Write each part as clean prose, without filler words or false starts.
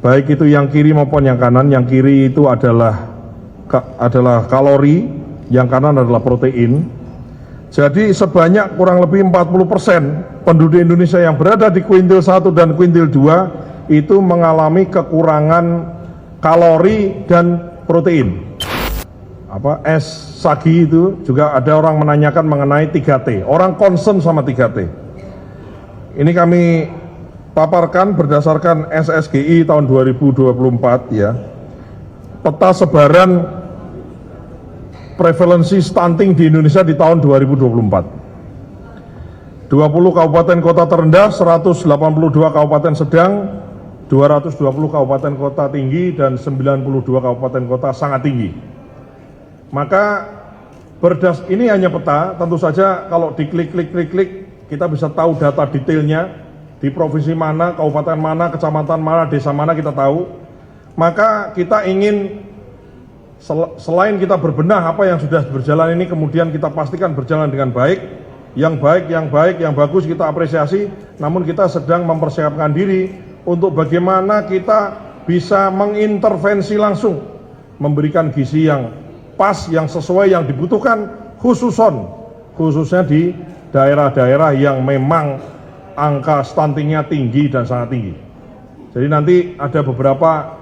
baik itu yang kiri maupun yang kanan. Yang kiri itu adalah kalori, yang kanan adalah protein. Jadi sebanyak kurang lebih 40% penduduk Indonesia yang berada di kuintil 1 dan kuintil 2 itu mengalami kekurangan kalori dan protein. Sagi itu juga ada orang menanyakan mengenai 3T. Orang concern sama 3T. Ini kami paparkan berdasarkan SSGI tahun 2024 ya. Peta sebaran prevalensi stunting di Indonesia di tahun 2024. 20 kabupaten kota terendah, 182 kabupaten sedang, 220 kabupaten kota tinggi, dan 92 kabupaten kota sangat tinggi. Maka ini hanya peta, tentu saja kalau diklik kita bisa tahu data detailnya di provinsi mana, kabupaten mana, kecamatan mana, desa mana kita tahu. Maka kita ingin selain kita berbenah apa yang sudah berjalan ini, kemudian kita pastikan berjalan dengan baik, yang bagus kita apresiasi, namun kita sedang mempersiapkan diri untuk bagaimana kita bisa mengintervensi langsung, memberikan gizi yang pas, yang sesuai, yang dibutuhkan, khususnya di daerah-daerah yang memang angka stuntingnya tinggi dan sangat tinggi. Jadi nanti ada beberapa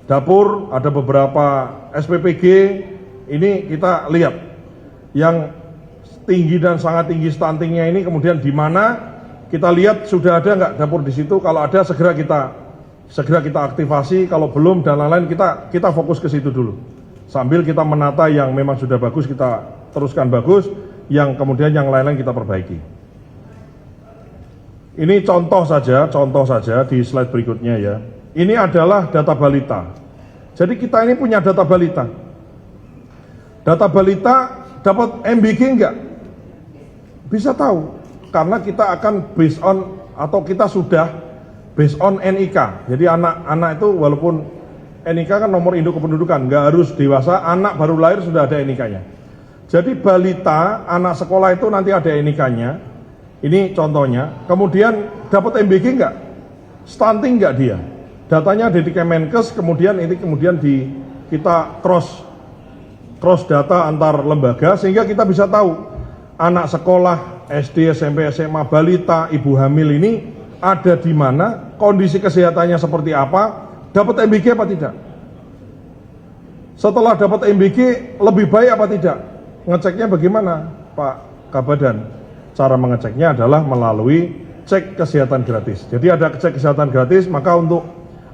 dapur, ada beberapa SPPG, ini kita lihat yang tinggi dan sangat tinggi stuntingnya ini, kemudian di mana kita lihat sudah ada nggak dapur di situ. Kalau ada segera kita aktifasi, kalau belum dan lain-lain kita fokus ke situ dulu. Sambil kita menata yang memang sudah bagus, kita teruskan bagus, yang kemudian yang lain-lain kita perbaiki. Ini contoh saja di slide berikutnya ya. Ini adalah data balita. Jadi kita ini punya data balita. Data balita dapat MBG enggak? Bisa tahu, karena kita akan based on, atau kita sudah based on NIK. Jadi anak-anak itu walaupun NIK kan nomor induk kependudukan, nggak harus dewasa, anak baru lahir sudah ada NIK-nya. Jadi balita, anak sekolah itu nanti ada NIK-nya. Ini contohnya. Kemudian dapat MBG nggak? Stunting nggak dia? Datanya ada di Kemenkes, kemudian kita cross data antar lembaga, sehingga kita bisa tahu anak sekolah, SD, SMP, SMA, balita, ibu hamil ini ada di mana, kondisi kesehatannya seperti apa, dapat MBG apa tidak. Setelah dapat MBG lebih baik apa tidak? Ngeceknya bagaimana Pak Kabadan? Cara mengeceknya adalah melalui cek kesehatan gratis. Jadi ada cek kesehatan gratis, maka untuk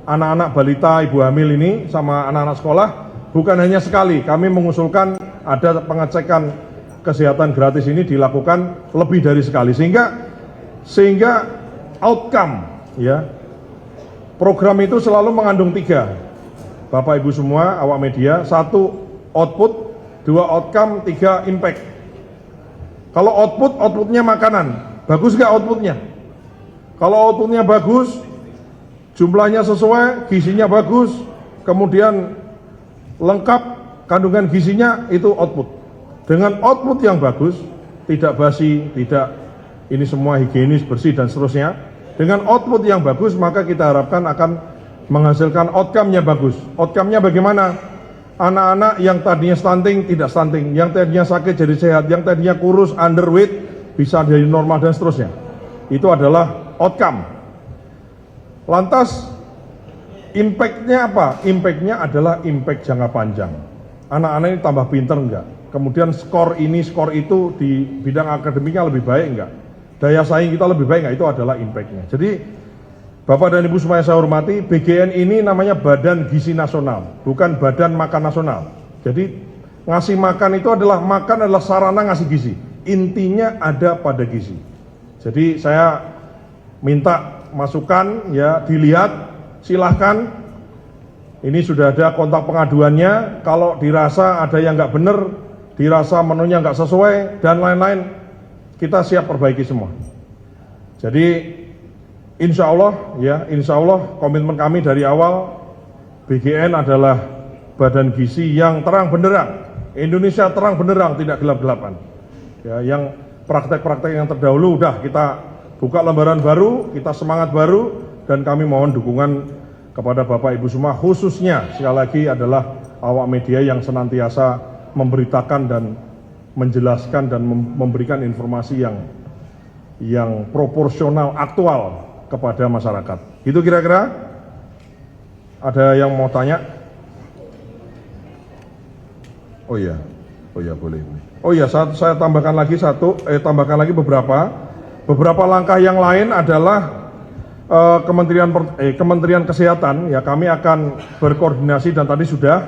anak-anak balita, ibu hamil ini sama anak-anak sekolah bukan hanya sekali, kami mengusulkan ada pengecekan kesehatan gratis ini dilakukan lebih dari sekali, sehingga outcome ya, program itu selalu mengandung 3. Bapak Ibu semua, awak media, 1 output, 2 outcome, 3 impact. Kalau outputnya makanan, bagus nggak outputnya? Kalau outputnya bagus, jumlahnya sesuai, gizinya bagus, kemudian lengkap kandungan gizinya, itu output. Dengan output yang bagus, tidak basi, tidak ini semua higienis, bersih dan seterusnya. Dengan output yang bagus, maka kita harapkan akan menghasilkan outcome-nya bagus. Outcome-nya bagaimana? Anak-anak yang tadinya stunting tidak stunting, yang tadinya sakit jadi sehat, yang tadinya kurus, underweight bisa jadi normal dan seterusnya. Itu adalah outcome. Lantas impact-nya apa? Impact-nya adalah impact jangka panjang. Anak-anak ini tambah pinter enggak? Kemudian skor ini, skor itu di bidang akademiknya lebih baik enggak? Daya saing kita lebih baik enggak? Itu adalah impact-nya. Jadi Bapak dan Ibu semua yang saya hormati, BGN ini namanya Badan Gizi Nasional, bukan Badan Makan Nasional. Jadi ngasih makan itu adalah sarana ngasih gizi. Intinya ada pada gizi. Jadi saya minta masukan ya, dilihat, silahkan. Ini sudah ada kontak pengaduannya. Kalau dirasa ada yang nggak benar, dirasa menunya nggak sesuai dan lain-lain, kita siap perbaiki semua. Jadi insya Allah komitmen kami dari awal, BGN adalah badan gizi yang terang benderang, Indonesia terang benderang, tidak gelap-gelapan. Ya, yang praktek-praktek yang terdahulu udah kita buka lembaran baru, kita semangat baru, dan kami mohon dukungan kepada Bapak Ibu semua, khususnya sekali lagi adalah awak media yang senantiasa memberitakan dan menjelaskan dan memberikan informasi yang proporsional, aktual kepada masyarakat. Itu kira-kira. Ada yang mau tanya? Oh iya boleh. Oh iya, saya tambahkan lagi beberapa langkah yang lain adalah Kementerian Kesehatan ya, kami akan berkoordinasi dan tadi sudah,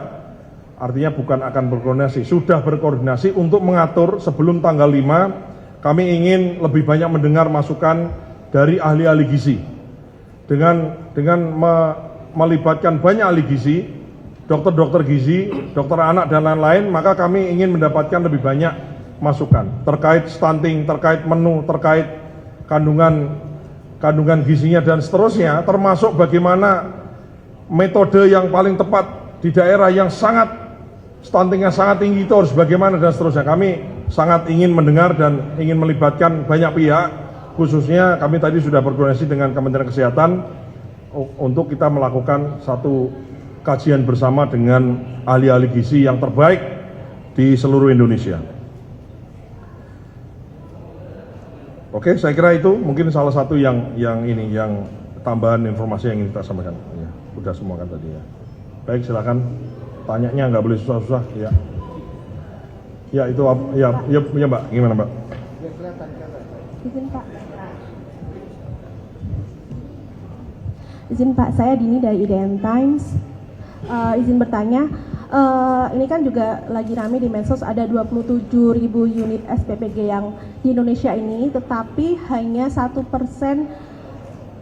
artinya bukan akan berkoordinasi, sudah berkoordinasi untuk mengatur sebelum tanggal 5 kami ingin lebih banyak mendengar masukan dari ahli-ahli gizi dengan melibatkan banyak ahli gizi, dokter-dokter gizi, dokter anak dan lain-lain, maka kami ingin mendapatkan lebih banyak masukan terkait stunting, terkait menu, terkait kandungan gizinya dan seterusnya, termasuk bagaimana metode yang paling tepat di daerah yang sangat stuntingnya sangat tinggi itu harus bagaimana dan seterusnya. Kami sangat ingin mendengar dan ingin melibatkan banyak pihak, khususnya kami tadi sudah berkoordinasi dengan Kementerian Kesehatan untuk kita melakukan satu kajian bersama dengan ahli-ahli gizi yang terbaik di seluruh Indonesia. Oke, saya kira itu mungkin salah satu yang tambahan informasi yang ingin kita sampaikan. Ya, udah semua kan tadi ya. Baik, silakan tanyanya, nggak boleh susah-susah ya. Ya itu ya Mbak, gimana Mbak? Izin Pak. Izin Pak, saya Dini dari IDN Times. Izin bertanya, ini kan juga lagi rame di medsos, ada 27.000 unit SPPG yang di Indonesia ini, tetapi hanya 1%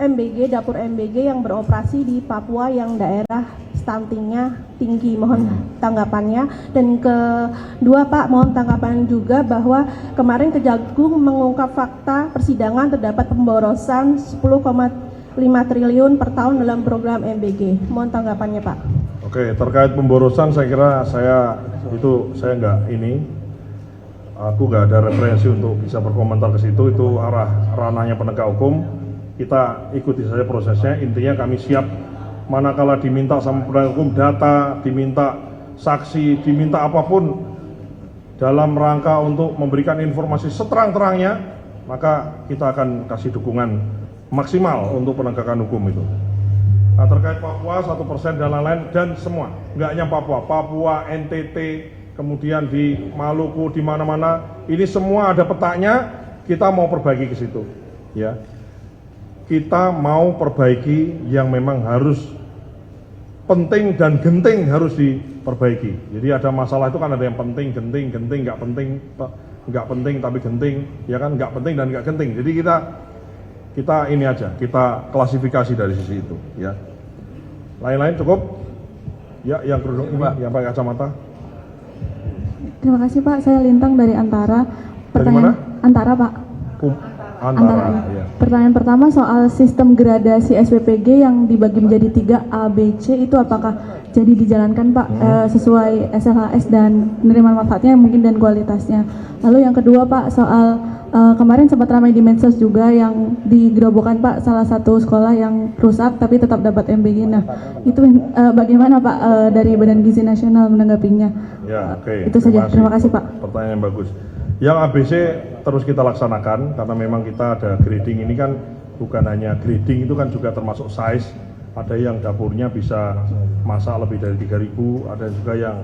MBG, dapur MBG yang beroperasi di Papua yang daerah stuntingnya tinggi. Mohon tanggapannya. Dan kedua Pak, mohon tanggapan juga bahwa kemarin Kejagung mengungkap fakta persidangan terdapat pemborosan 10,5 triliun per tahun dalam program MBG. Mohon tanggapannya Pak. Oke, terkait pemborosan saya kira saya aku nggak ada referensi untuk bisa berkomentar ke situ, itu arah ranahnya penegak hukum. Kita ikuti saja prosesnya, intinya kami siap manakala diminta sama penegak hukum data, diminta saksi, diminta apapun dalam rangka untuk memberikan informasi seterang-terangnya, maka kita akan kasih dukungan maksimal untuk penegakan hukum itu. Nah, terkait Papua 1% dan lain-lain dan semua, nggak hanya Papua, NTT, kemudian di Maluku, di mana-mana, ini semua ada petanya, kita mau perbaiki ke situ, ya. Kita mau perbaiki yang memang harus penting dan genting harus diperbaiki. Jadi ada masalah itu kan ada yang penting, genting, nggak penting tapi genting, ya kan, nggak penting dan nggak genting. Jadi kita ini aja, kita klasifikasi dari sisi itu, ya. Lain-lain cukup? Ya, yang kerudung ini, yang pakai kacamata. Terima kasih Pak, saya Lintang dari Antara. Pertanyaan Antara Pak. Antara. Ya. Pertanyaan pertama soal sistem gradasi SPPG yang dibagi menjadi 3 A, B, C itu apakah jadi dijalankan Pak sesuai SLHS dan penerimaan manfaatnya mungkin dan kualitasnya. Lalu yang kedua Pak soal kemarin sempat ramai di medsos juga yang digerobokan Pak salah satu sekolah yang rusak tapi tetap dapat MBG. Nah itu bagaimana Pak dari Badan Gizi Nasional menanggapinya? Ya, oke. Itu saja. Terima kasih Pak. Pertanyaan yang bagus. Yang ABC terus kita laksanakan karena memang kita ada grading ini kan bukan hanya grading, itu kan juga termasuk size. Ada yang dapurnya bisa masak lebih dari 3.000, ada juga yang,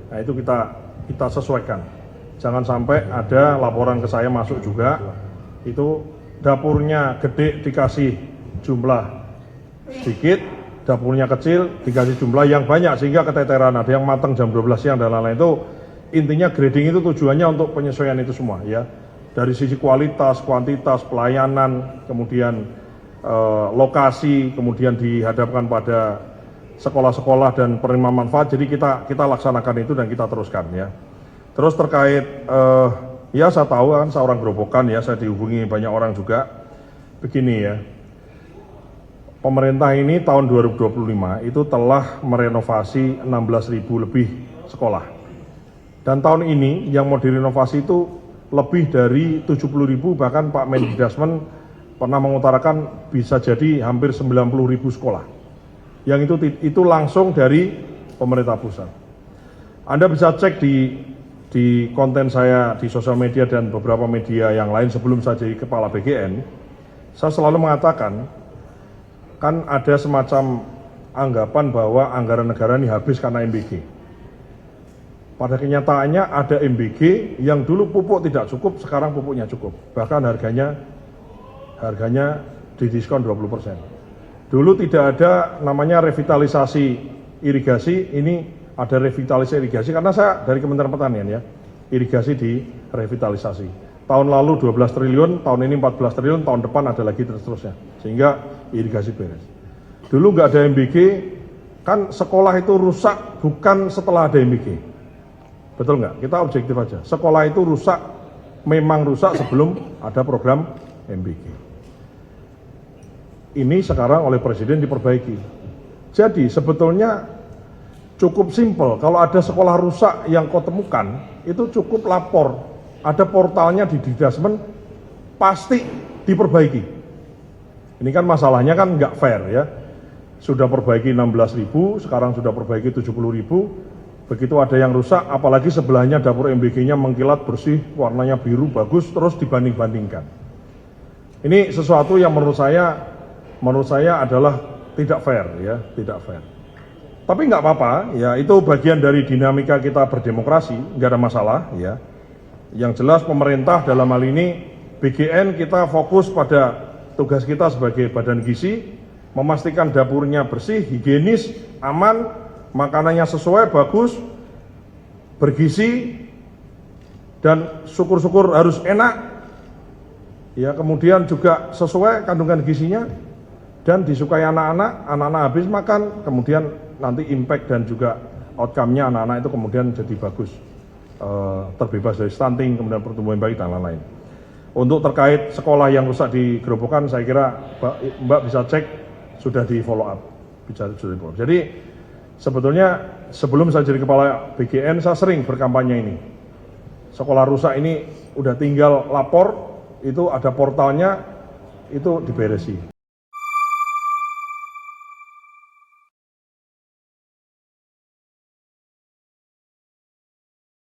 nah itu kita sesuaikan. Jangan sampai ada laporan ke saya masuk juga, itu dapurnya gede dikasih jumlah sedikit, dapurnya kecil dikasih jumlah yang banyak sehingga keteteran, ada yang matang jam 12 siang dan lain-lain. Itu intinya grading itu tujuannya untuk penyesuaian itu semua, ya, dari sisi kualitas, kuantitas, pelayanan, kemudian lokasi, kemudian dihadapkan pada sekolah-sekolah dan penerima manfaat. Jadi kita laksanakan itu dan kita teruskan, ya. Terus terkait ya saya tahu kan seorang gerobokan, ya, saya dihubungi banyak orang juga. Begini ya, pemerintah ini tahun 2025 itu telah merenovasi 16.000 lebih sekolah. Dan tahun ini yang mau direnovasi itu lebih dari 70.000, bahkan Pak Mendikbudrismen pernah mengutarakan bisa jadi hampir 90.000 sekolah. Yang itu langsung dari pemerintah pusat. Anda bisa cek di konten saya di sosial media dan beberapa media yang lain sebelum saya jadi kepala BGN, saya selalu mengatakan, kan ada semacam anggapan bahwa anggaran negara ini habis karena MBG. Pada kenyataannya ada MBG yang dulu pupuk tidak cukup, sekarang pupuknya cukup. Bahkan harganya didiskon 20%. Dulu tidak ada namanya revitalisasi irigasi, ini ada revitalisasi irigasi karena saya dari Kementerian Pertanian ya, irigasi di revitalisasi. Tahun lalu 12 triliun, tahun ini 14 triliun, tahun depan ada lagi terus-terusnya. Sehingga irigasi beres. Dulu nggak ada MBG, kan sekolah itu rusak bukan setelah ada MBG. Betul nggak? Kita objektif aja. Sekolah itu rusak, memang rusak sebelum ada program MBG. Ini sekarang oleh Presiden diperbaiki. Jadi sebetulnya cukup simpel, kalau ada sekolah rusak yang kau temukan, itu cukup lapor. Ada portalnya di Didasmen, pasti diperbaiki. Ini kan masalahnya kan nggak fair ya. Sudah perbaiki 16.000, sekarang sudah perbaiki 70.000. Begitu ada yang rusak, apalagi sebelahnya dapur MBG-nya mengkilat bersih, warnanya biru, bagus, terus dibanding-bandingkan. Ini sesuatu yang menurut saya adalah tidak fair ya, tidak fair. Tapi nggak apa-apa, ya itu bagian dari dinamika kita berdemokrasi, nggak ada masalah ya. Yang jelas pemerintah dalam hal ini BGN kita fokus pada tugas kita sebagai badan gizi, memastikan dapurnya bersih, higienis, aman, makanannya sesuai, bagus, bergizi, dan syukur-syukur harus enak, ya kemudian juga sesuai kandungan gizinya, dan disukai anak-anak habis makan, kemudian nanti impact dan juga outcome-nya anak-anak itu kemudian jadi bagus, terbebas dari stunting, kemudian pertumbuhan bayi dan lain-lain. Untuk terkait sekolah yang rusak di Gerobokan, saya kira Mbak bisa cek, sudah di follow up. Jadi sebetulnya sebelum saya jadi kepala BGN, saya sering berkampanye ini. Sekolah rusak ini udah tinggal lapor, itu ada portalnya, itu diberesi.